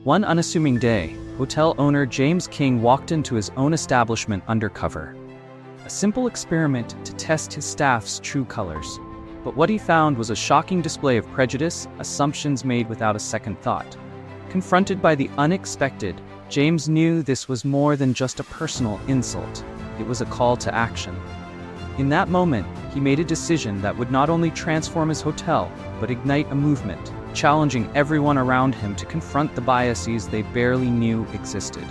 One unassuming day, hotel owner James King walked into his own establishment undercover. A simple experiment to test his staff's true colors. But what he found was a shocking display of prejudice, assumptions made without a second thought. Confronted by the unexpected, James knew this was more than just a personal insult. It was a call to action. In that moment, he made a decision that would not only transform his hotel, but ignite a movement, challenging everyone around him to confront the biases they barely knew existed.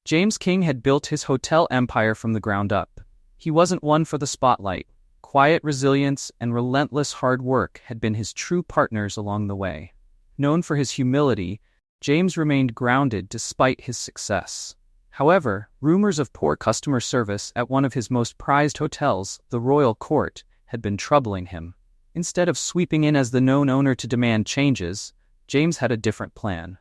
James King had built his hotel empire from the ground up. He wasn't one for the spotlight. Quiet resilience and relentless hard work had been his true partners along the way. Known for his humility, James remained grounded despite his success. However, rumors of poor customer service at one of his most prized hotels, the Royal Court, had been troubling him. Instead of sweeping in as the known owner to demand changes, James had a different plan.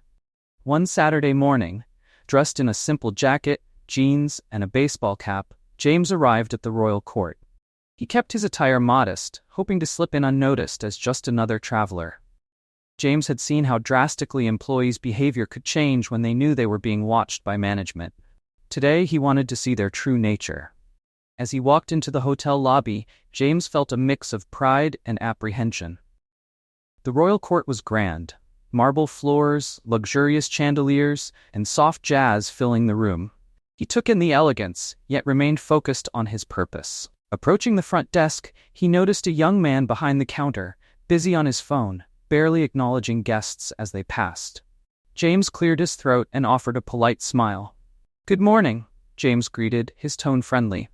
One Saturday morning, dressed in a simple jacket, jeans, and a baseball cap, James arrived at the Royal Court. He kept his attire modest, hoping to slip in unnoticed as just another traveler. James had seen how drastically employees' behavior could change when they knew they were being watched by management. Today, he wanted to see their true nature. As he walked into the hotel lobby, James felt a mix of pride and apprehension. The Royal Court was grand. Marble floors, luxurious chandeliers, and soft jazz filling the room. He took in the elegance, yet remained focused on his purpose. Approaching the front desk, he noticed a young man behind the counter, busy on his phone, barely acknowledging guests as they passed. James cleared his throat and offered a polite smile. "Good morning," James greeted, his tone friendly.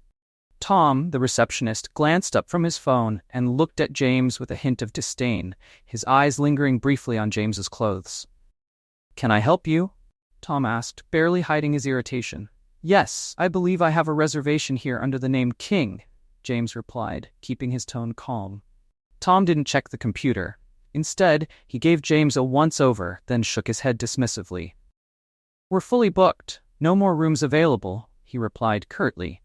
Tom, the receptionist, glanced up from his phone and looked at James with a hint of disdain, his eyes lingering briefly on James's clothes. "Can I help you?" Tom asked, barely hiding his irritation. "Yes, I believe I have a reservation here under the name King," James replied, keeping his tone calm. Tom didn't check the computer. Instead, he gave James a once-over, then shook his head dismissively. "We're fully booked. No more rooms available," he replied curtly.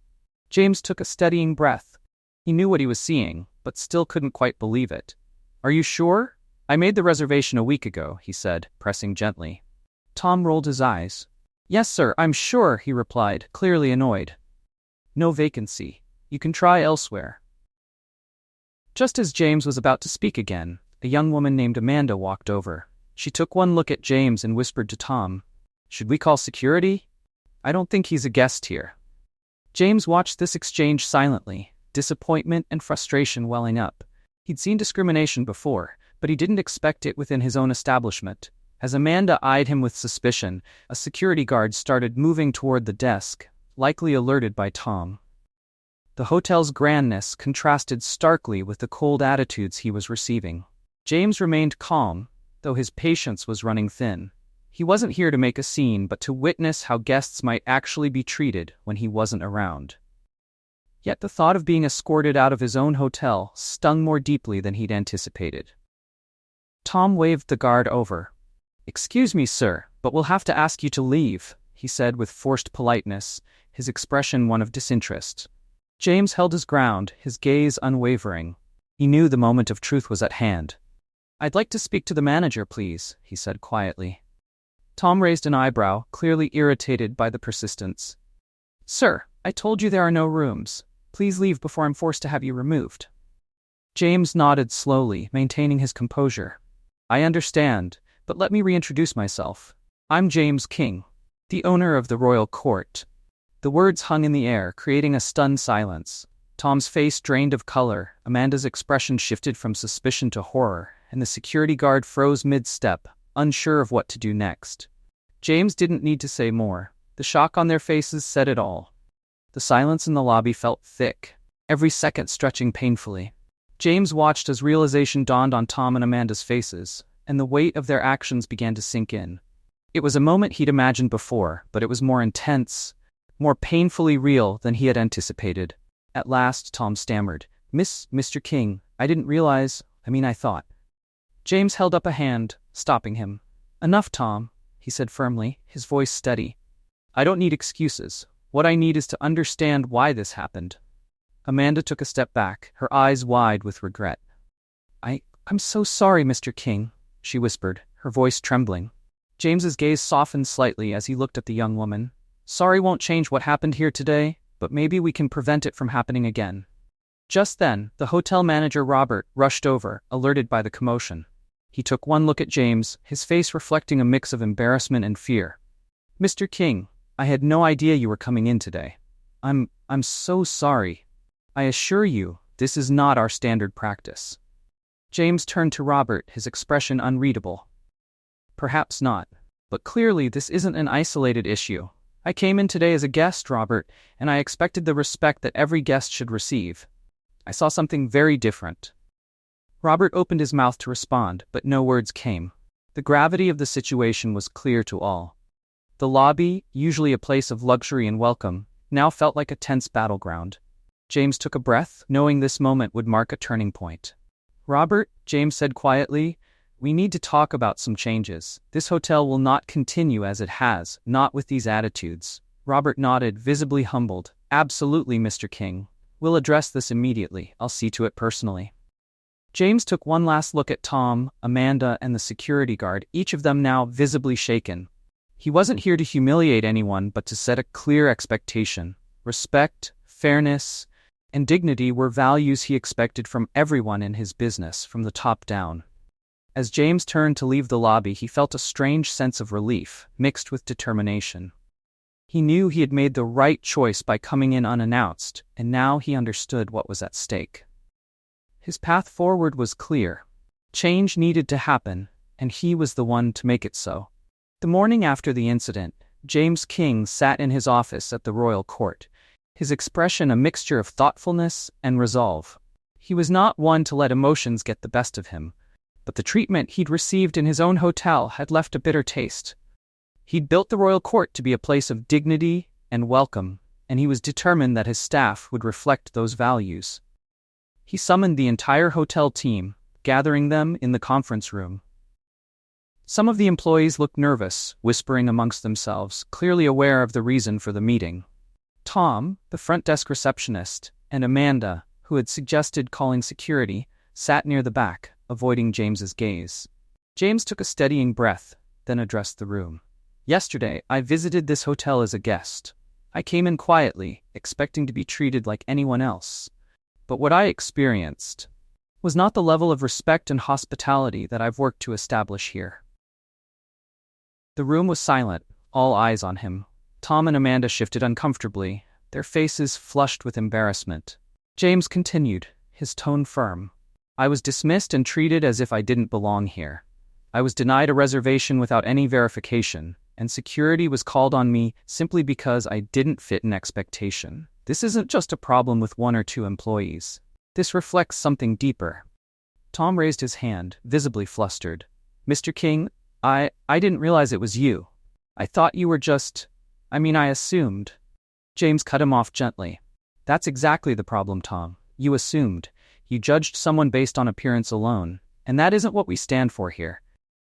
James took a steadying breath. He knew what he was seeing, but still couldn't quite believe it. "Are you sure? I made the reservation a week ago," he said, pressing gently. Tom rolled his eyes. "Yes, sir, I'm sure," he replied, clearly annoyed. "No vacancy. You can try elsewhere." Just as James was about to speak again, a young woman named Amanda walked over. She took one look at James and whispered to Tom, "Should we call security? I don't think he's a guest here." James watched this exchange silently, disappointment and frustration welling up. He'd seen discrimination before, but he didn't expect it within his own establishment. As Amanda eyed him with suspicion, a security guard started moving toward the desk, likely alerted by Tom. The hotel's grandness contrasted starkly with the cold attitudes he was receiving. James remained calm, though his patience was running thin. He wasn't here to make a scene, but to witness how guests might actually be treated when he wasn't around. Yet the thought of being escorted out of his own hotel stung more deeply than he'd anticipated. Tom waved the guard over. "Excuse me, sir, but we'll have to ask you to leave," he said with forced politeness, his expression one of disinterest. James held his ground, his gaze unwavering. He knew the moment of truth was at hand. "I'd like to speak to the manager, please," he said quietly. Tom raised an eyebrow, clearly irritated by the persistence. "Sir, I told you there are no rooms. Please leave before I'm forced to have you removed." James nodded slowly, maintaining his composure. "I understand, but let me reintroduce myself. I'm James King, the owner of the Royal Court." The words hung in the air, creating a stunned silence. Tom's face drained of color, Amanda's expression shifted from suspicion to horror, and the security guard froze mid-step, unsure of what to do next. James didn't need to say more. The shock on their faces said it all. The silence in the lobby felt thick, every second stretching painfully. James watched as realization dawned on Tom and Amanda's faces, and the weight of their actions began to sink in. It was a moment he'd imagined before, but it was more intense, more painfully real than he had anticipated. At last, Tom stammered, Mr. King, I didn't realize, I thought." James held up a hand, stopping him. "Enough, Tom," he said firmly, his voice steady. "I don't need excuses. What I need is to understand why this happened." Amanda took a step back, her eyes wide with regret. I'm so sorry, Mr. King," she whispered, her voice trembling. James's gaze softened slightly as he looked at the young woman. Sorry won't change what happened here today, but maybe we can prevent it from happening again. Just then, the hotel manager Robert rushed over, alerted by the commotion. He took one look at James, his face reflecting a mix of embarrassment and fear. Mr. King, I had no idea you were coming in today. I'm so sorry. I assure you, this is not our standard practice. James turned to Robert, his expression unreadable. Perhaps not, but clearly this isn't an isolated issue. I came in today as a guest, Robert, and I expected the respect that every guest should receive. I saw something very different. Robert opened his mouth to respond, but no words came. The gravity of the situation was clear to all. The lobby, usually a place of luxury and welcome, now felt like a tense battleground. James took a breath, knowing this moment would mark a turning point. Robert, James said quietly, we need to talk about some changes. This hotel will not continue as it has, not with these attitudes. Robert nodded, visibly humbled. Absolutely, Mr. King. We'll address this immediately. I'll see to it personally. James took one last look at Tom, Amanda, and the security guard, each of them now visibly shaken. He wasn't here to humiliate anyone, but to set a clear expectation. Respect, fairness, and dignity were values he expected from everyone in his business, from the top down. As James turned to leave the lobby, he felt a strange sense of relief, mixed with determination. He knew he had made the right choice by coming in unannounced, and now he understood what was at stake. His path forward was clear. Change needed to happen, and he was the one to make it so. The morning after the incident, James King sat in his office at the royal court, his expression a mixture of thoughtfulness and resolve. He was not one to let emotions get the best of him, but the treatment he'd received in his own hotel had left a bitter taste. He'd built the royal court to be a place of dignity and welcome, and he was determined that his staff would reflect those values. He summoned the entire hotel team, gathering them in the conference room. Some of the employees looked nervous, whispering amongst themselves, clearly aware of the reason for the meeting. Tom, the front desk receptionist, and Amanda, who had suggested calling security, sat near the back, avoiding James's gaze. James took a steadying breath, then addressed the room. Yesterday, I visited this hotel as a guest. I came in quietly, expecting to be treated like anyone else. But what I experienced was not the level of respect and hospitality that I've worked to establish here. The room was silent, all eyes on him. Tom and Amanda shifted uncomfortably, their faces flushed with embarrassment. James continued, his tone firm. I was dismissed and treated as if I didn't belong here. I was denied a reservation without any verification, and security was called on me simply because I didn't fit an expectation. This isn't just a problem with one or two employees. This reflects something deeper. Tom raised his hand, visibly flustered. Mr. King, I didn't realize it was you. I thought you were just... I assumed. James cut him off gently. That's exactly the problem, Tom. You assumed. You judged someone based on appearance alone, and that isn't what we stand for here.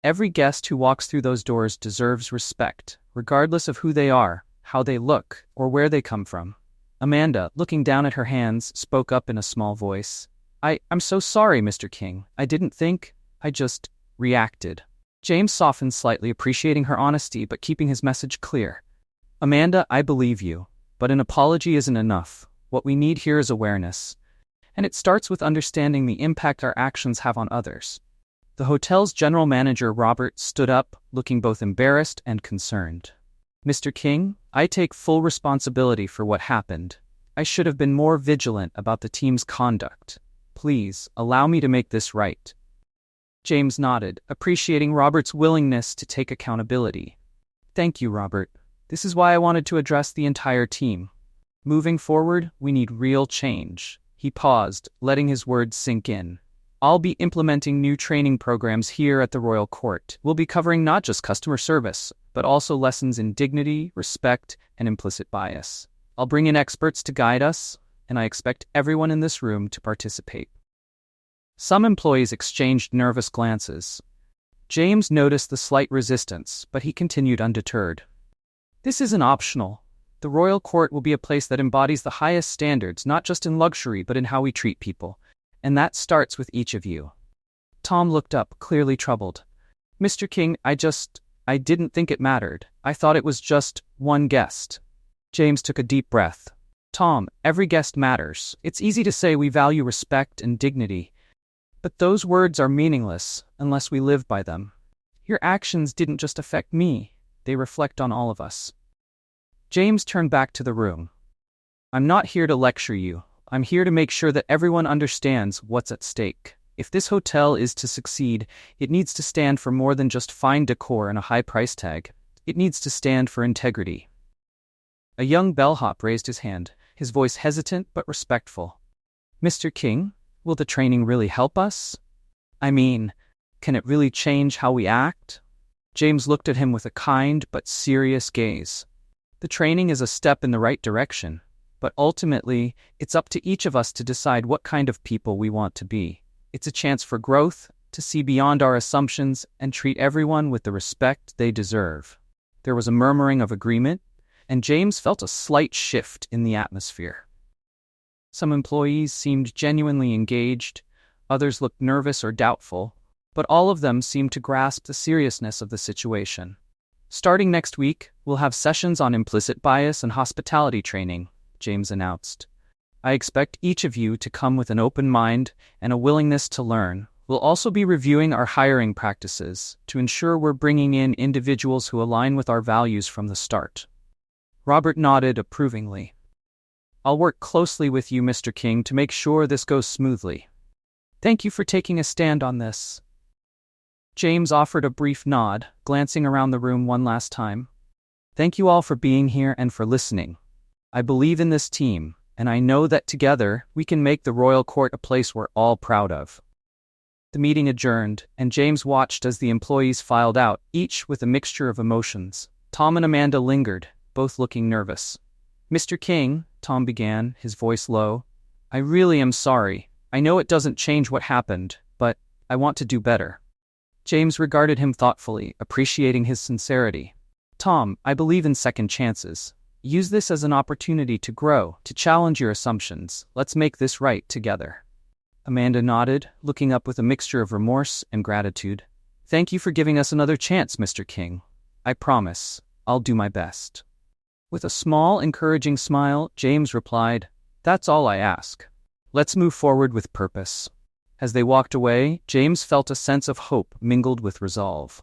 Every guest who walks through those doors deserves respect, regardless of who they are, how they look, or where they come from. Amanda, looking down at her hands, spoke up in a small voice. I'm so sorry, Mr. King. I didn't think. I just reacted. James softened slightly, appreciating her honesty but keeping his message clear. Amanda, I believe you, but an apology isn't enough. What we need here is awareness. And it starts with understanding the impact our actions have on others. The hotel's general manager, Robert, stood up, looking both embarrassed and concerned. Mr. King, I take full responsibility for what happened. I should have been more vigilant about the team's conduct. Please, allow me to make this right. James nodded, appreciating Robert's willingness to take accountability. Thank you, Robert. This is why I wanted to address the entire team. Moving forward, we need real change. He paused, letting his words sink in. I'll be implementing new training programs here at the Royal Court. We'll be covering not just customer service, but also lessons in dignity, respect, and implicit bias. I'll bring in experts to guide us, and I expect everyone in this room to participate. Some employees exchanged nervous glances. James noticed the slight resistance, but he continued undeterred. This isn't optional. The Royal Court will be a place that embodies the highest standards, not just in luxury, but in how we treat people. And that starts with each of you. Tom looked up, clearly troubled. Mr. King, I didn't think it mattered. I thought it was just one guest. James took a deep breath. Tom, every guest matters. It's easy to say we value respect and dignity, but those words are meaningless unless we live by them. Your actions didn't just affect me, they reflect on all of us. James turned back to the room. I'm not here to lecture you. I'm here to make sure that everyone understands what's at stake. If this hotel is to succeed, it needs to stand for more than just fine decor and a high price tag. It needs to stand for integrity. A young bellhop raised his hand, his voice hesitant but respectful. Mr. King, will the training really help us? I mean, can it really change how we act? James looked at him with a kind but serious gaze. The training is a step in the right direction, but ultimately, it's up to each of us to decide what kind of people we want to be. It's a chance for growth, to see beyond our assumptions and treat everyone with the respect they deserve. There was a murmuring of agreement, and James felt a slight shift in the atmosphere. Some employees seemed genuinely engaged, others looked nervous or doubtful, but all of them seemed to grasp the seriousness of the situation. Starting next week, we'll have sessions on implicit bias and hospitality training, James announced. I expect each of you to come with an open mind and a willingness to learn. We'll also be reviewing our hiring practices to ensure we're bringing in individuals who align with our values from the start. Robert nodded approvingly. I'll work closely with you, Mr. King, to make sure this goes smoothly. Thank you for taking a stand on this. James offered a brief nod, glancing around the room one last time. Thank you all for being here and for listening. I believe in this team, and I know that together we can make the royal court a place we're all proud of. The meeting adjourned, and James watched as the employees filed out, each with a mixture of emotions. Tom and Amanda lingered, both looking nervous. Mr. King, Tom began, his voice low, I really am sorry. I know it doesn't change what happened, but I want to do better. James regarded him thoughtfully, appreciating his sincerity. Tom, I believe in second chances. Use this as an opportunity to grow, to challenge your assumptions. Let's make this right together. Amanda nodded, looking up with a mixture of remorse and gratitude. Thank you for giving us another chance, Mr. King. I promise, I'll do my best. With a small, encouraging smile, James replied, That's all I ask. Let's move forward with purpose. As they walked away, James felt a sense of hope mingled with resolve.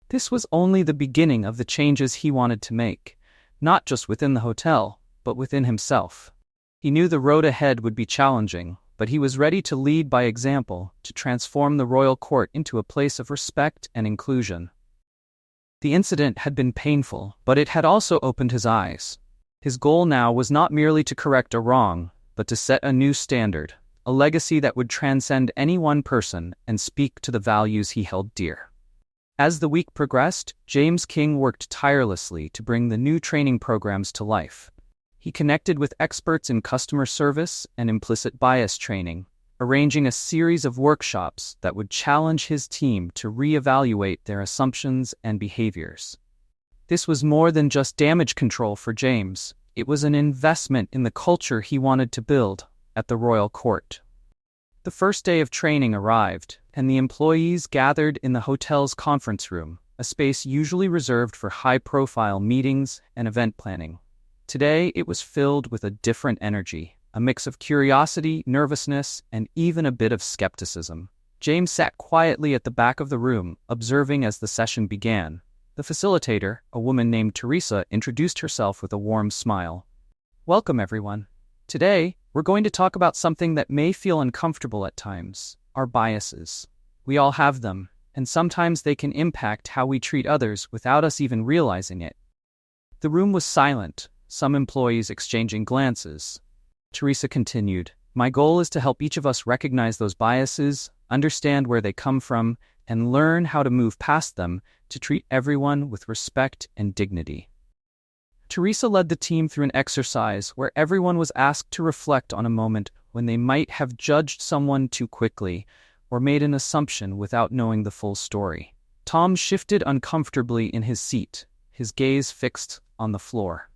This was only the beginning of the changes he wanted to make, not just within the hotel, but within himself. He knew the road ahead would be challenging, but he was ready to lead by example, to transform the royal court into a place of respect and inclusion. The incident had been painful, but it had also opened his eyes. His goal now was not merely to correct a wrong, but to set a new standard, a legacy that would transcend any one person and speak to the values he held dear. As the week progressed, James King worked tirelessly to bring the new training programs to life. He connected with experts in customer service and implicit bias training, arranging a series of workshops that would challenge his team to reevaluate their assumptions and behaviors. This was more than just damage control for James. It was an investment in the culture he wanted to build at the royal court. The first day of training arrived, and the employees gathered in the hotel's conference room, a space usually reserved for high-profile meetings and event planning. Today, it was filled with a different energy, a mix of curiosity, nervousness, and even a bit of skepticism. James sat quietly at the back of the room, observing as the session began. The facilitator, a woman named Teresa, introduced herself with a warm smile. Welcome, everyone. Today, we're going to talk about something that may feel uncomfortable at times, our biases. We all have them, and sometimes they can impact how we treat others without us even realizing it. The room was silent, some employees exchanging glances. Teresa continued, My goal is to help each of us recognize those biases, understand where they come from, and learn how to move past them to treat everyone with respect and dignity. Teresa led the team through an exercise where everyone was asked to reflect on a moment when they might have judged someone too quickly or made an assumption without knowing the full story. Tom shifted uncomfortably in his seat, his gaze fixed on the floor.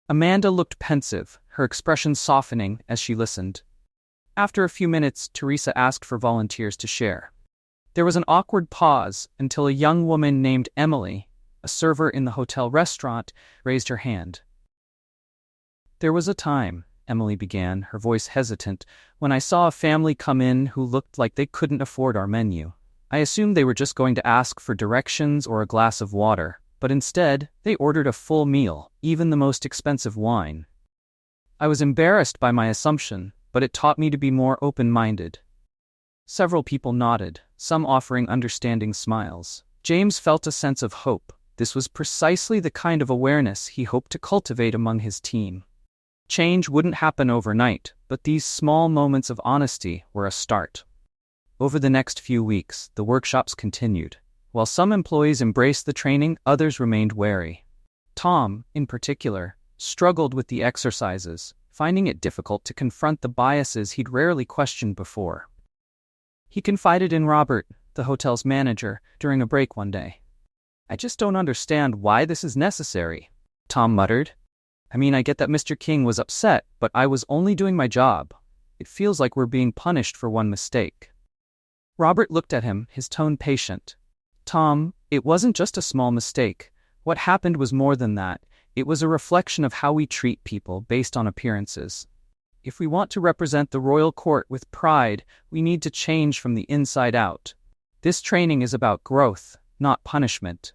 Amanda looked pensive, her expression softening as she listened. After a few minutes, Teresa asked for volunteers to share. There was an awkward pause until a young woman named Emily, a server in the hotel restaurant, raised her hand. "There was a time," Emily began, her voice hesitant, "when I saw a family come in who looked like they couldn't afford our menu. I assumed they were just going to ask for directions or a glass of water, but instead, they ordered a full meal, even the most expensive wine. I was embarrassed by my assumption, but it taught me to be more open-minded." Several people nodded, some offering understanding smiles. James felt a sense of hope. This was precisely the kind of awareness he hoped to cultivate among his team. Change wouldn't happen overnight, but these small moments of honesty were a start. Over the next few weeks, the workshops continued. While some employees embraced the training, others remained wary. Tom, in particular, struggled with the exercises, finding it difficult to confront the biases he'd rarely questioned before. He confided in Robert, the hotel's manager, during a break one day. "I just don't understand why this is necessary," Tom muttered. "I mean, I get that Mr. King was upset, but I was only doing my job. It feels like we're being punished for one mistake." Robert looked at him, his tone patient. "Tom, it wasn't just a small mistake. What happened was more than that. It was a reflection of how we treat people based on appearances. If we want to represent the royal court with pride, we need to change from the inside out. This training is about growth, not punishment."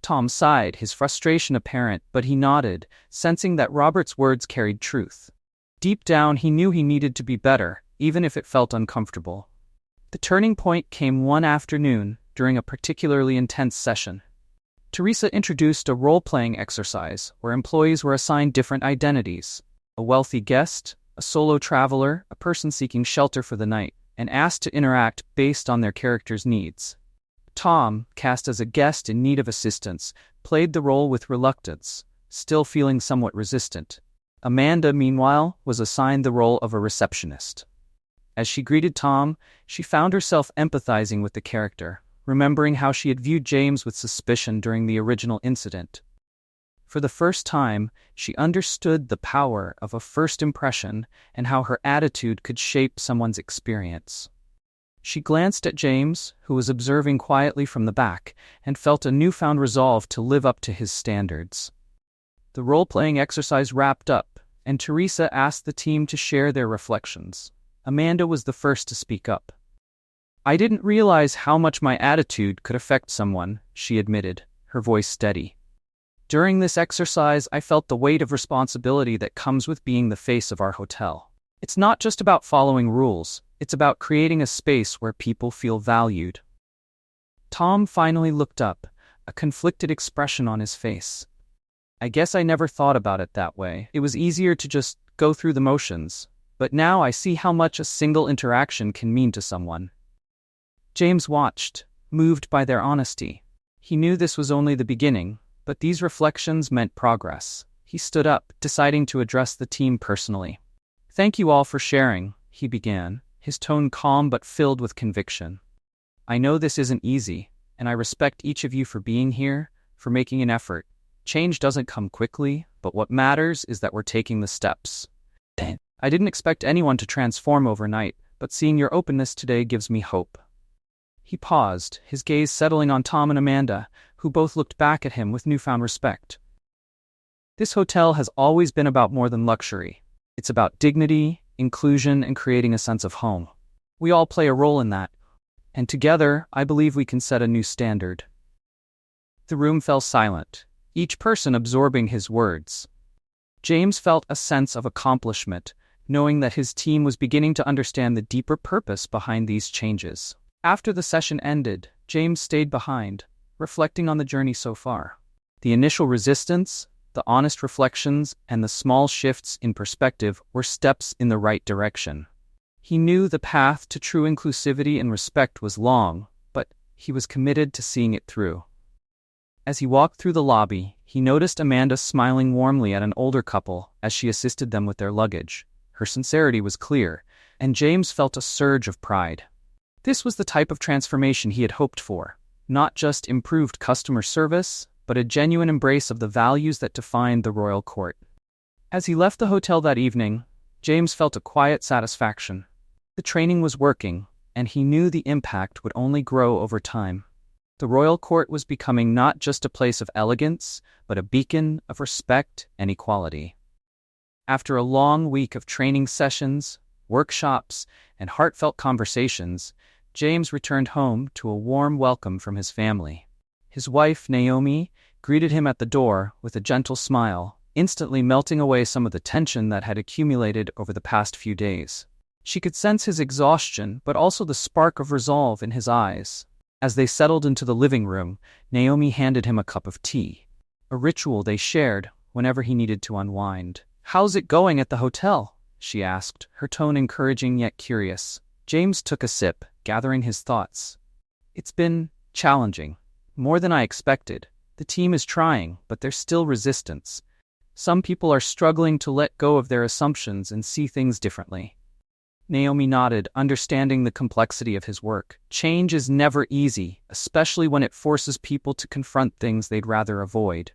Tom sighed, his frustration apparent, but he nodded, sensing that Robert's words carried truth. Deep down, he knew he needed to be better, even if it felt uncomfortable. The turning point came one afternoon, during a particularly intense session. Teresa introduced a role-playing exercise where employees were assigned different identities: a wealthy guest, a solo traveler, a person seeking shelter for the night, and asked to interact based on their character's needs. Tom, cast as a guest in need of assistance, played the role with reluctance, still feeling somewhat resistant. Amanda, meanwhile, was assigned the role of a receptionist. As she greeted Tom, she found herself empathizing with the character, remembering how she had viewed James with suspicion during the original incident. For the first time, she understood the power of a first impression and how her attitude could shape someone's experience. She glanced at James, who was observing quietly from the back, and felt a newfound resolve to live up to his standards. The role-playing exercise wrapped up, and Teresa asked the team to share their reflections. Amanda was the first to speak up. "I didn't realize how much my attitude could affect someone," she admitted, her voice steady. "During this exercise, I felt the weight of responsibility that comes with being the face of our hotel. It's not just about following rules, it's about creating a space where people feel valued." Tom finally looked up, a conflicted expression on his face. "I guess I never thought about it that way. It was easier to just go through the motions, but now I see how much a single interaction can mean to someone." James watched, moved by their honesty. He knew this was only the beginning, but these reflections meant progress. He stood up, deciding to address the team personally. "Thank you all for sharing," he began, his tone calm but filled with conviction. "I know this isn't easy, and I respect each of you for being here, for making an effort. Change doesn't come quickly, but what matters is that we're taking the steps. I didn't expect anyone to transform overnight, but seeing your openness today gives me hope." He paused, his gaze settling on Tom and Amanda, who both looked back at him with newfound respect. "This hotel has always been about more than luxury. It's about dignity, inclusion, and creating a sense of home. We all play a role in that, and together, I believe we can set a new standard." The room fell silent, each person absorbing his words. James felt a sense of accomplishment, knowing that his team was beginning to understand the deeper purpose behind these changes. After the session ended, James stayed behind, reflecting on the journey so far. The initial resistance, the honest reflections, and the small shifts in perspective were steps in the right direction. He knew the path to true inclusivity and respect was long, but he was committed to seeing it through. As he walked through the lobby, he noticed Amanda smiling warmly at an older couple as she assisted them with their luggage. Her sincerity was clear, and James felt a surge of pride. This was the type of transformation he had hoped for, not just improved customer service, but a genuine embrace of the values that defined the royal court. As he left the hotel that evening, James felt a quiet satisfaction. The training was working, and he knew the impact would only grow over time. The royal court was becoming not just a place of elegance, but a beacon of respect and equality. After a long week of training sessions, workshops, and heartfelt conversations, James returned home to a warm welcome from his family. His wife, Naomi, greeted him at the door with a gentle smile, instantly melting away some of the tension that had accumulated over the past few days. She could sense his exhaustion, but also the spark of resolve in his eyes. As they settled into the living room, Naomi handed him a cup of tea, a ritual they shared whenever he needed to unwind. "How's it going at the hotel?" she asked, her tone encouraging yet curious. James took a sip, gathering his thoughts. "It's been challenging. More than I expected. The team is trying, but there's still resistance. Some people are struggling to let go of their assumptions and see things differently." Naomi nodded, understanding the complexity of his work. Change is never easy, especially when it forces people to confront things they'd rather avoid.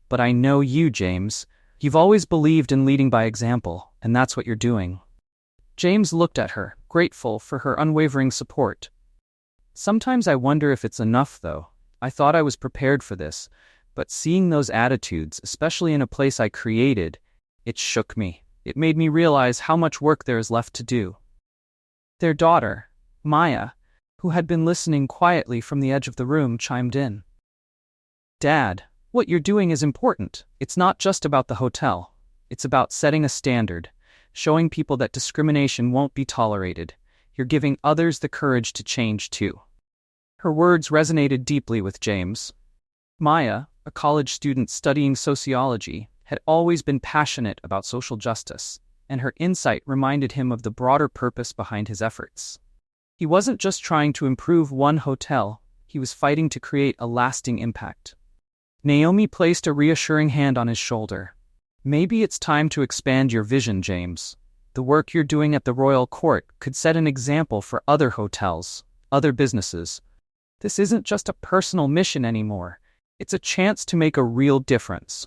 "But I know you, James. You've always believed in leading by example, and that's what you're doing." James looked at her, grateful for her unwavering support. "Sometimes I wonder if it's enough, though. I thought I was prepared for this, but seeing those attitudes, especially in a place I created, it shook me. It made me realize how much work there is left to do." Their daughter, Maya, who had been listening quietly from the edge of the room, chimed in. "Dad, what you're doing is important. It's not just about the hotel. It's about setting a standard, showing people that discrimination won't be tolerated. You're giving others the courage to change too." Her words resonated deeply with James. Maya, a college student studying sociology, had always been passionate about social justice, and her insight reminded him of the broader purpose behind his efforts. He wasn't just trying to improve one hotel, he was fighting to create a lasting impact. Naomi placed a reassuring hand on his shoulder. "Maybe it's time to expand your vision, James. The work you're doing at the royal court could set an example for other hotels, other businesses. This isn't just a personal mission anymore. It's a chance to make a real difference."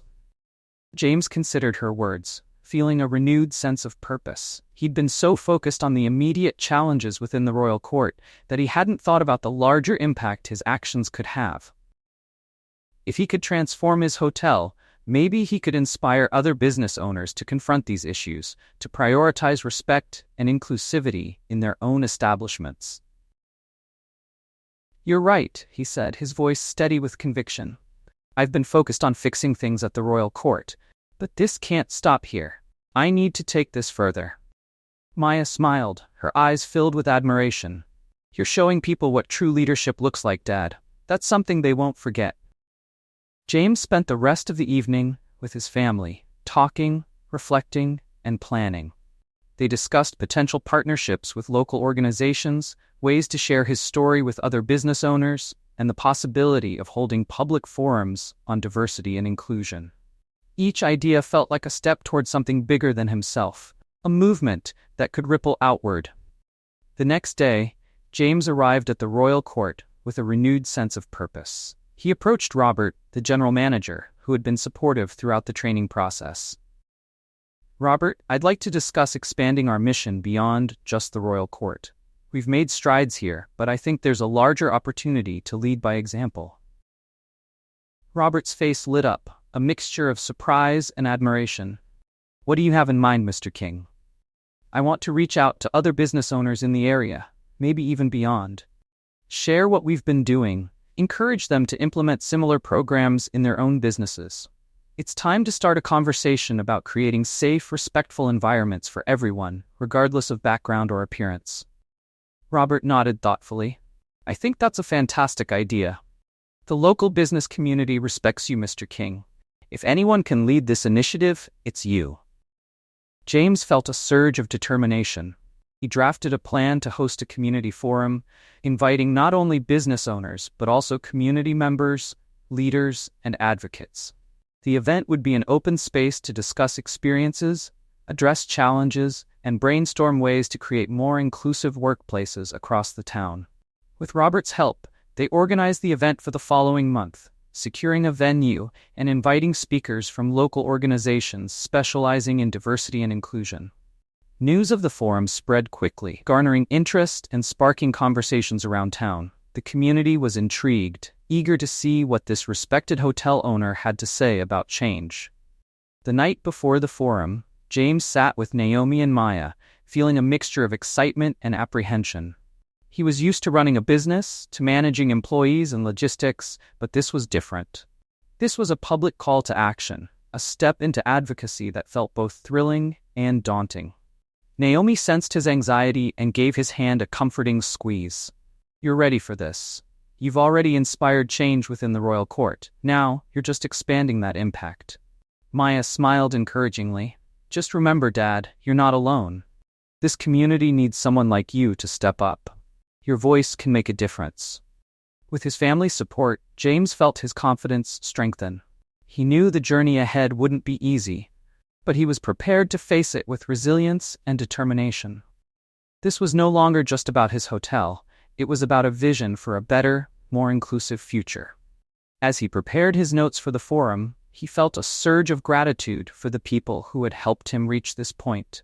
James considered her words, feeling a renewed sense of purpose. He'd been so focused on the immediate challenges within the royal court that he hadn't thought about the larger impact his actions could have. If he could transform his hotel, maybe he could inspire other business owners to confront these issues, to prioritize respect and inclusivity in their own establishments. "You're right," he said, his voice steady with conviction. "I've been focused on fixing things at the royal court, but this can't stop here. I need to take this further." Maya smiled, her eyes filled with admiration. "You're showing people what true leadership looks like, Dad. That's something they won't forget." James spent the rest of the evening with his family, talking, reflecting, and planning. They discussed potential partnerships with local organizations, ways to share his story with other business owners, and the possibility of holding public forums on diversity and inclusion. Each idea felt like a step toward something bigger than himself, a movement that could ripple outward. The next day, James arrived at the royal court with a renewed sense of purpose. He approached Robert, the general manager, who had been supportive throughout the training process. "Robert, I'd like to discuss expanding our mission beyond just the royal court. We've made strides here, but I think there's a larger opportunity to lead by example." Robert's face lit up, a mixture of surprise and admiration. "What do you have in mind, Mr. King?" "I want to reach out to other business owners in the area, maybe even beyond. Share what we've been doing, encourage them to implement similar programs in their own businesses. It's time to start a conversation about creating safe, respectful environments for everyone, regardless of background or appearance." Robert nodded thoughtfully. "I think that's a fantastic idea. The local business community respects you, Mr. King. If anyone can lead this initiative, it's you." James felt a surge of determination. He drafted a plan to host a community forum, inviting not only business owners, but also community members, leaders, and advocates. The event would be an open space to discuss experiences, address challenges, and brainstorm ways to create more inclusive workplaces across the town. With Robert's help, they organized the event for the following month, securing a venue and inviting speakers from local organizations specializing in diversity and inclusion. News of the forum spread quickly, garnering interest and sparking conversations around town. The community was intrigued, eager to see what this respected hotel owner had to say about change. The night before the forum, James sat with Naomi and Maya, feeling a mixture of excitement and apprehension. He was used to running a business, to managing employees and logistics, but this was different. This was a public call to action, a step into advocacy that felt both thrilling and daunting. Naomi sensed his anxiety and gave his hand a comforting squeeze. "You're ready for this. You've already inspired change within the royal court. Now, you're just expanding that impact." Maya smiled encouragingly. "Just remember, Dad, you're not alone. This community needs someone like you to step up. Your voice can make a difference." With his family's support, James felt his confidence strengthen. He knew the journey ahead wouldn't be easy, but he was prepared to face it with resilience and determination. This was no longer just about his hotel, it was about a vision for a better, more inclusive future. As he prepared his notes for the forum, he felt a surge of gratitude for the people who had helped him reach this point.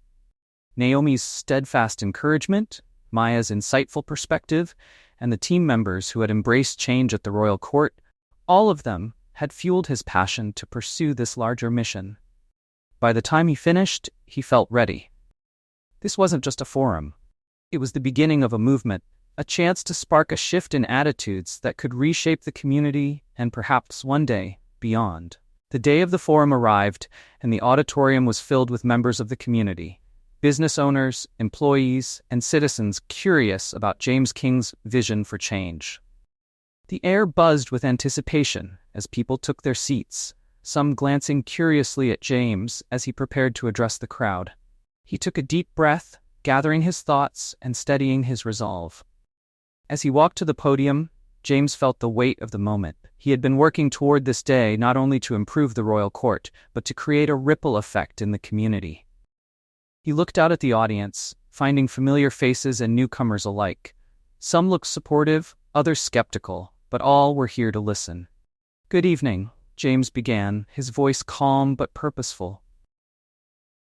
Naomi's steadfast encouragement, Maya's insightful perspective, and the team members who had embraced change at the royal court, all of them had fueled his passion to pursue this larger mission. By the time he finished, he felt ready. This wasn't just a forum. It was the beginning of a movement, a chance to spark a shift in attitudes that could reshape the community and perhaps one day, beyond. The day of the forum arrived, and the auditorium was filled with members of the community, business owners, employees, and citizens curious about James King's vision for change. The air buzzed with anticipation as people took their seats, some glancing curiously at James as he prepared to address the crowd. He took a deep breath, gathering his thoughts and steadying his resolve. As he walked to the podium, James felt the weight of the moment. He had been working toward this day not only to improve the royal court, but to create a ripple effect in the community. He looked out at the audience, finding familiar faces and newcomers alike. Some looked supportive, others skeptical, but all were here to listen. "Good evening," James began, his voice calm but purposeful.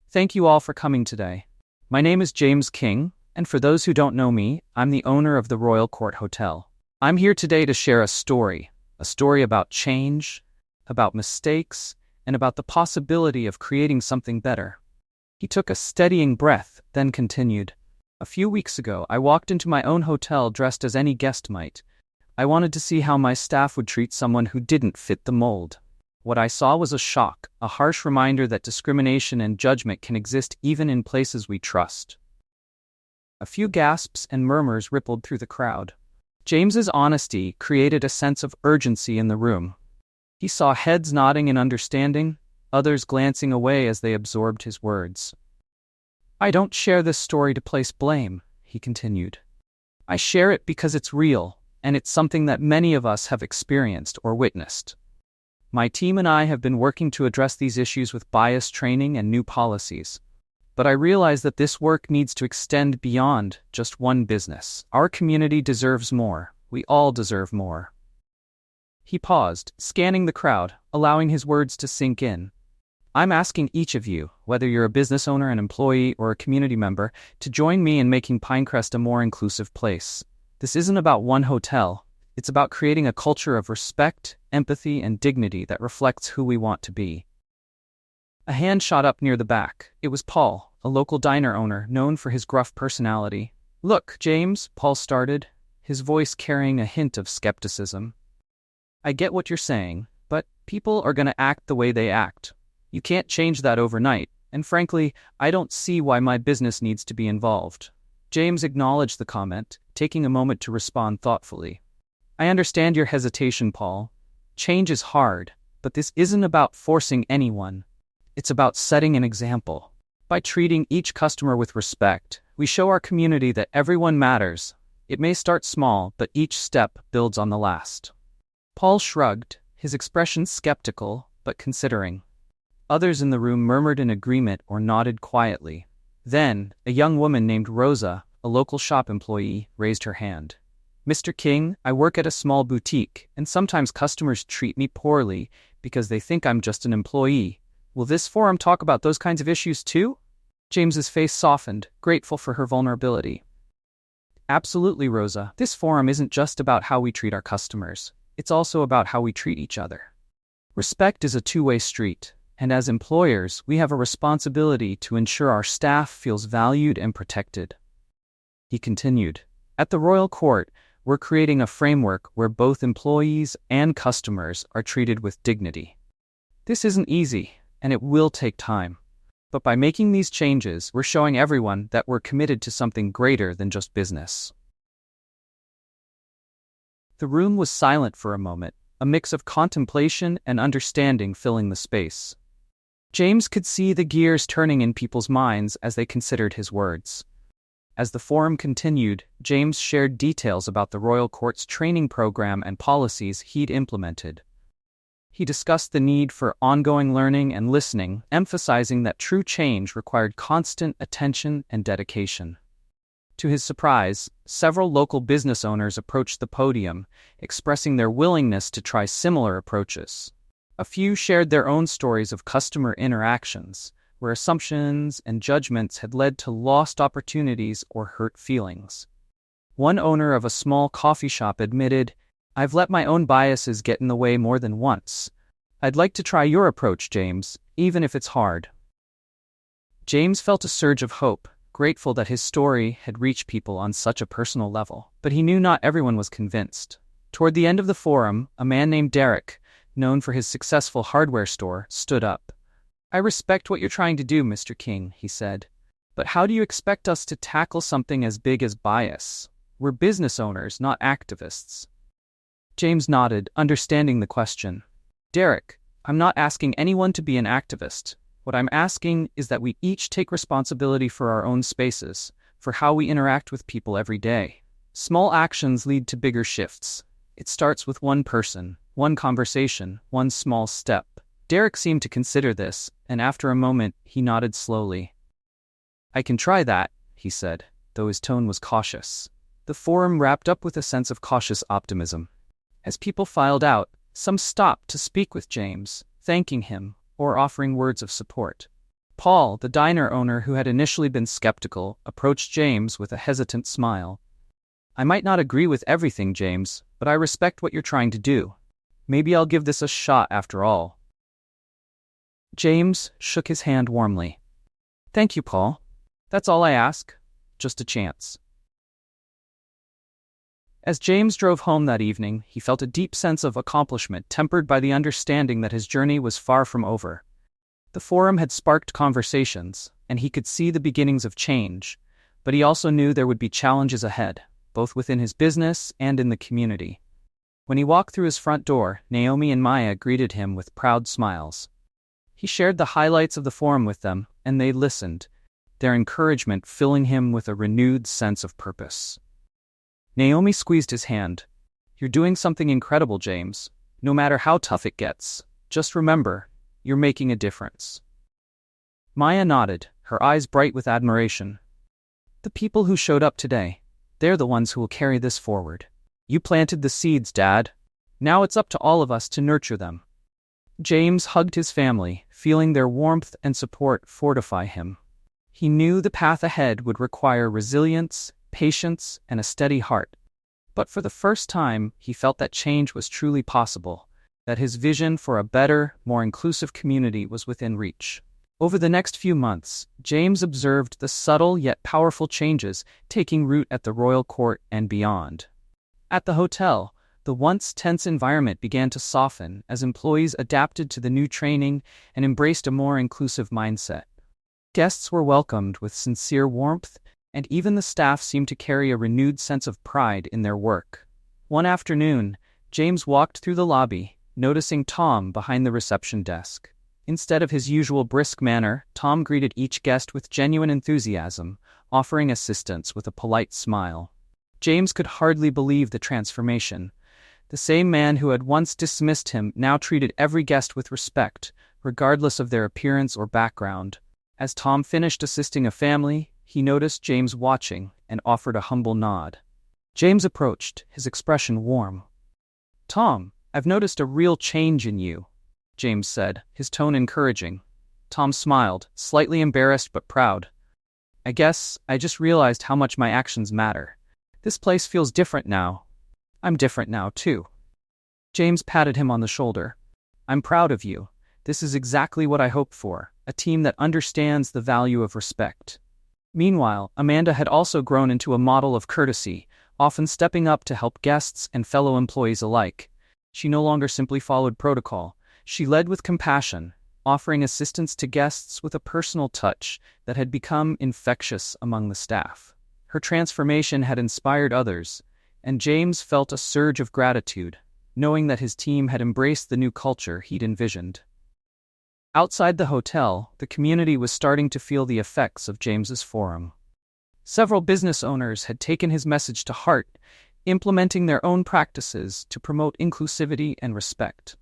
"Thank you all for coming today. My name is James King, and for those who don't know me, I'm the owner of the Royal Court Hotel. I'm here today to share a story about change, about mistakes, and about the possibility of creating something better." He took a steadying breath, then continued. "A few weeks ago, I walked into my own hotel dressed as any guest might. I wanted to see how my staff would treat someone who didn't fit the mold. What I saw was a shock, a harsh reminder that discrimination and judgment can exist even in places we trust." A few gasps and murmurs rippled through the crowd. James's honesty created a sense of urgency in the room. He saw heads nodding in understanding, others glancing away as they absorbed his words. "I don't share this story to place blame," he continued. "I share it because it's real, and it's something that many of us have experienced or witnessed. My team and I have been working to address these issues with bias training and new policies. But I realize that this work needs to extend beyond just one business. Our community deserves more. We all deserve more." He paused, scanning the crowd, allowing his words to sink in. "I'm asking each of you, whether you're a business owner, an employee, or a community member, to join me in making Pinecrest a more inclusive place. This isn't about one hotel. It's about creating a culture of respect, empathy, and dignity that reflects who we want to be." A hand shot up near the back. It was Paul, a local diner owner known for his gruff personality. "Look, James," Paul started, his voice carrying a hint of skepticism. "I get what you're saying, but people are going to act the way they act. You can't change that overnight, and frankly, I don't see why my business needs to be involved." James acknowledged the comment, taking a moment to respond thoughtfully. "I understand your hesitation, Paul. Change is hard, but this isn't about forcing anyone. It's about setting an example. By treating each customer with respect, we show our community that everyone matters. It may start small, but each step builds on the last." Paul shrugged, his expression skeptical, but considering. Others in the room murmured in agreement or nodded quietly. Then, a young woman named Rosa, a local shop employee, raised her hand. "Mr. King, I work at a small boutique, and sometimes customers treat me poorly because they think I'm just an employee. Will this forum talk about those kinds of issues too?" James's face softened, grateful for her vulnerability. Absolutely, Rosa. This forum isn't just about how we treat our customers. It's also about how we treat each other. Respect is a two-way street, and as employers, we have a responsibility to ensure our staff feels valued and protected. He continued, at the Royal Court, we're creating a framework where both employees and customers are treated with dignity. This isn't easy, and it will take time. But by making these changes, we're showing everyone that we're committed to something greater than just business. The room was silent for a moment, a mix of contemplation and understanding filling the space. James could see the gears turning in people's minds as they considered his words. As the forum continued, James shared details about the Royal Court's training program and policies he'd implemented. He discussed the need for ongoing learning and listening, emphasizing that true change required constant attention and dedication. To his surprise, several local business owners approached the podium, expressing their willingness to try similar approaches. A few shared their own stories of customer interactions, where assumptions and judgments had led to lost opportunities or hurt feelings. One owner of a small coffee shop admitted, "I've let my own biases get in the way more than once. I'd like to try your approach, James, even if it's hard." James felt a surge of hope, grateful that his story had reached people on such a personal level. But he knew not everyone was convinced. Toward the end of the forum, a man named Derek, known for his successful hardware store, stood up. "I respect what you're trying to do, Mr. King," he said. "But how do you expect us to tackle something as big as bias? We're business owners, not activists." James nodded, understanding the question. "Derek, I'm not asking anyone to be an activist. What I'm asking is that we each take responsibility for our own spaces, for how we interact with people every day. Small actions lead to bigger shifts. It starts with one person, one conversation, one small step." Derek seemed to consider this, and after a moment, he nodded slowly. "I can try that," he said, though his tone was cautious. The forum wrapped up with a sense of cautious optimism. As people filed out, some stopped to speak with James, thanking him or offering words of support. Paul, the diner owner who had initially been skeptical, approached James with a hesitant smile. "I might not agree with everything, James, but I respect what you're trying to do. Maybe I'll give this a shot after all." James shook his hand warmly. "Thank you, Paul. That's all I ask. Just a chance." As James drove home that evening, he felt a deep sense of accomplishment tempered by the understanding that his journey was far from over. The forum had sparked conversations, and he could see the beginnings of change, but he also knew there would be challenges ahead, both within his business and in the community. When he walked through his front door, Naomi and Maya greeted him with proud smiles. He shared the highlights of the forum with them, and they listened, their encouragement filling him with a renewed sense of purpose. Naomi squeezed his hand. "You're doing something incredible, James. No matter how tough it gets, just remember, you're making a difference." Maya nodded, her eyes bright with admiration. "The people who showed up today, they're the ones who will carry this forward. You planted the seeds, Dad. Now it's up to all of us to nurture them." James hugged his family, feeling their warmth and support fortify him. He knew the path ahead would require resilience, patience, and a steady heart. But for the first time, he felt that change was truly possible, that his vision for a better, more inclusive community was within reach. Over the next few months, James observed the subtle yet powerful changes taking root at the Royal Court and beyond. At the hotel, the once tense environment began to soften as employees adapted to the new training and embraced a more inclusive mindset. Guests were welcomed with sincere warmth, and even the staff seemed to carry a renewed sense of pride in their work. One afternoon, James walked through the lobby, noticing Tom behind the reception desk. Instead of his usual brisk manner, Tom greeted each guest with genuine enthusiasm, offering assistance with a polite smile. James could hardly believe the transformation. The same man who had once dismissed him now treated every guest with respect, regardless of their appearance or background. As Tom finished assisting a family, he noticed James watching and offered a humble nod. James approached, his expression warm. "Tom, I've noticed a real change in you," James said, his tone encouraging. Tom smiled, slightly embarrassed but proud. I guess I just realized how much my actions matter. This place feels different now. I'm different now, too. James patted him on the shoulder. I'm proud of you. This is exactly what I hoped for, a team that understands the value of respect. Meanwhile, Amanda had also grown into a model of courtesy, often stepping up to help guests and fellow employees alike. She no longer simply followed protocol. She led with compassion, offering assistance to guests with a personal touch that had become infectious among the staff. Her transformation had inspired others, and James felt a surge of gratitude, knowing that his team had embraced the new culture he'd envisioned. Outside the hotel, the community was starting to feel the effects of James's forum. Several business owners had taken his message to heart, implementing their own practices to promote inclusivity and respect.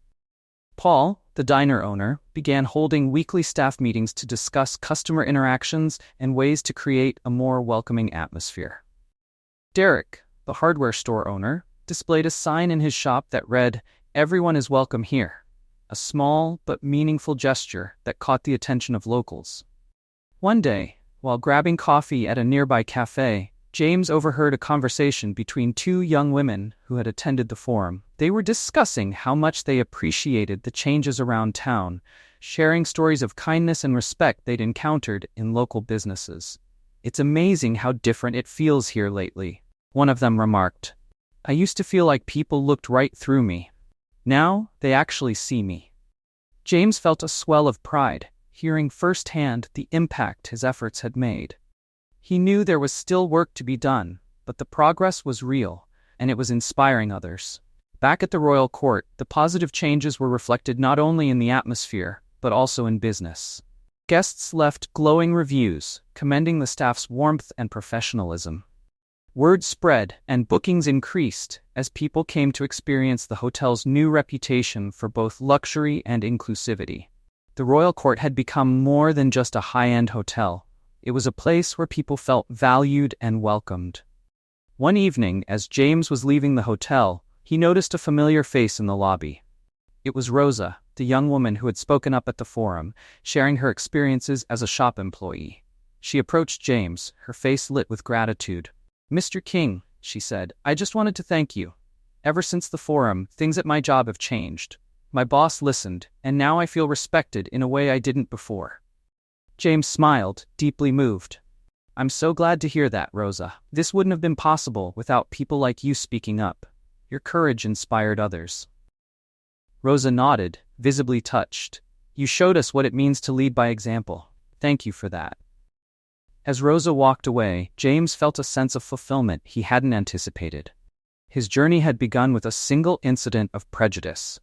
Paul, the diner owner, began holding weekly staff meetings to discuss customer interactions and ways to create a more welcoming atmosphere. Derek, the hardware store owner, displayed a sign in his shop that read, "Everyone is welcome here," a small but meaningful gesture that caught the attention of locals. One day, while grabbing coffee at a nearby cafe, James overheard a conversation between two young women who had attended the forum. They were discussing how much they appreciated the changes around town, sharing stories of kindness and respect they'd encountered in local businesses. "It's amazing how different it feels here lately," one of them remarked. "I used to feel like people looked right through me. Now, they actually see me." James felt a swell of pride, hearing firsthand the impact his efforts had made. He knew there was still work to be done, but the progress was real, and it was inspiring others. Back at the royal court, the positive changes were reflected not only in the atmosphere, but also in business. Guests left glowing reviews, commending the staff's warmth and professionalism. Word spread, and bookings increased as people came to experience the hotel's new reputation for both luxury and inclusivity. The royal court had become more than just a high-end hotel. It was a place where people felt valued and welcomed. One evening, as James was leaving the hotel, he noticed a familiar face in the lobby. It was Rosa, the young woman who had spoken up at the forum, sharing her experiences as a shop employee. She approached James, her face lit with gratitude. "Mr. King," she said, "I just wanted to thank you. Ever since the forum, things at my job have changed. My boss listened, and now I feel respected in a way I didn't before." James smiled, deeply moved. "I'm so glad to hear that, Rosa. This wouldn't have been possible without people like you speaking up. Your courage inspired others." Rosa nodded, visibly touched. "You showed us what it means to lead by example. Thank you for that." As Rosa walked away, James felt a sense of fulfillment he hadn't anticipated. His journey had begun with a single incident of prejudice,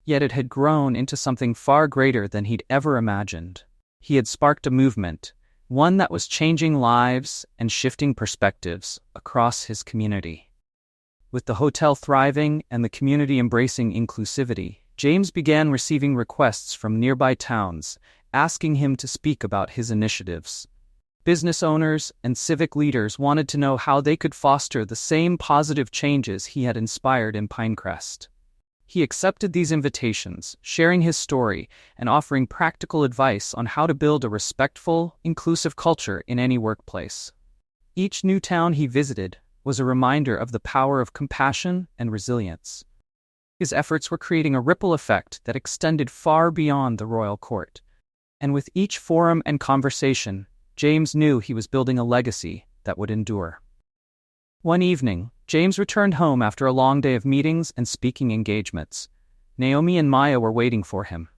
yet it had grown into something far greater than he'd ever imagined. He had sparked a movement, one that was changing lives and shifting perspectives across his community. With the hotel thriving and the community embracing inclusivity, James began receiving requests from nearby towns, asking him to speak about his initiatives. Business owners and civic leaders wanted to know how they could foster the same positive changes he had inspired in Pinecrest. He accepted these invitations, sharing his story and offering practical advice on how to build a respectful, inclusive culture in any workplace. Each new town he visited was a reminder of the power of compassion and resilience. His efforts were creating a ripple effect that extended far beyond the royal court. And with each forum and conversation, James knew he was building a legacy that would endure. One evening, James returned home after a long day of meetings and speaking engagements. Naomi and Maya were waiting for him,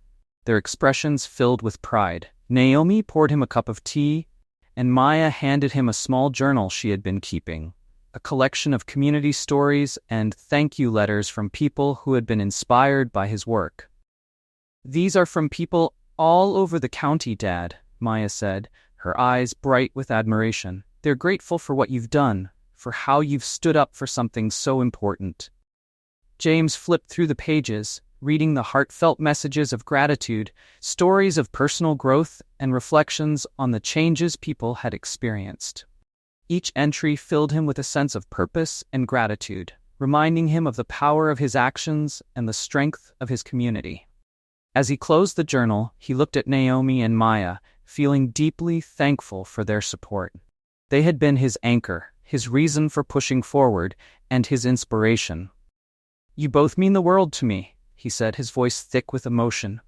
their expressions filled with pride. Naomi poured him a cup of tea, and Maya handed him a small journal she had been keeping, a collection of community stories and thank you letters from people who had been inspired by his work. "These are from people all over the county, Dad," Maya said, her eyes bright with admiration. "They're grateful for what you've done, for how you've stood up for something so important." James flipped through the pages, reading the heartfelt messages of gratitude, stories of personal growth, and reflections on the changes people had experienced. Each entry filled him with a sense of purpose and gratitude, reminding him of the power of his actions and the strength of his community. As he closed the journal, he looked at Naomi and Maya, feeling deeply thankful for their support. They had been his anchor, his reason for pushing forward, and his inspiration. "You both mean the world to me," he said, his voice thick with emotion.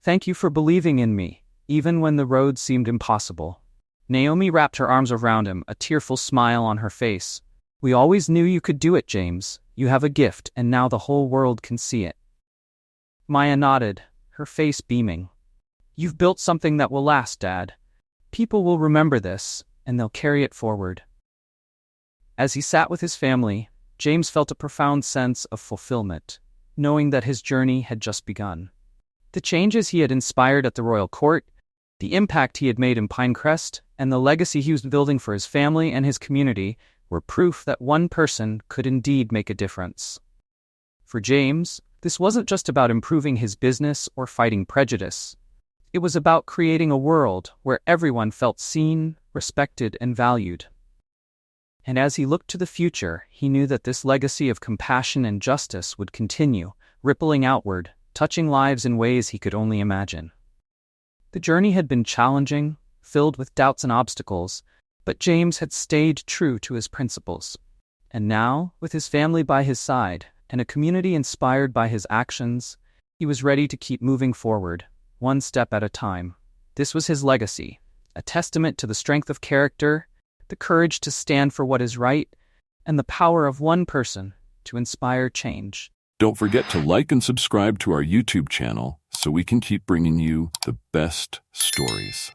"Thank you for believing in me, even when the road seemed impossible." Naomi wrapped her arms around him, a tearful smile on her face. "We always knew you could do it, James. You have a gift, and now the whole world can see it." Maya nodded, her face beaming. "You've built something that will last, Dad. People will remember this, and they'll carry it forward." As he sat with his family, James felt a profound sense of fulfillment, knowing that his journey had just begun. The changes he had inspired at the royal court, the impact he had made in Pinecrest, and the legacy he was building for his family and his community were proof that one person could indeed make a difference. For James, this wasn't just about improving his business or fighting prejudice. It was about creating a world where everyone felt seen, respected, and valued. And as he looked to the future, he knew that this legacy of compassion and justice would continue, rippling outward, touching lives in ways he could only imagine. The journey had been challenging, filled with doubts and obstacles, but James had stayed true to his principles. And now, with his family by his side, and a community inspired by his actions, he was ready to keep moving forward, one step at a time. This was his legacy, a testament to the strength of character, the courage to stand for what is right, and the power of one person to inspire change. Don't forget to like and subscribe to our YouTube channel so we can keep bringing you the best stories.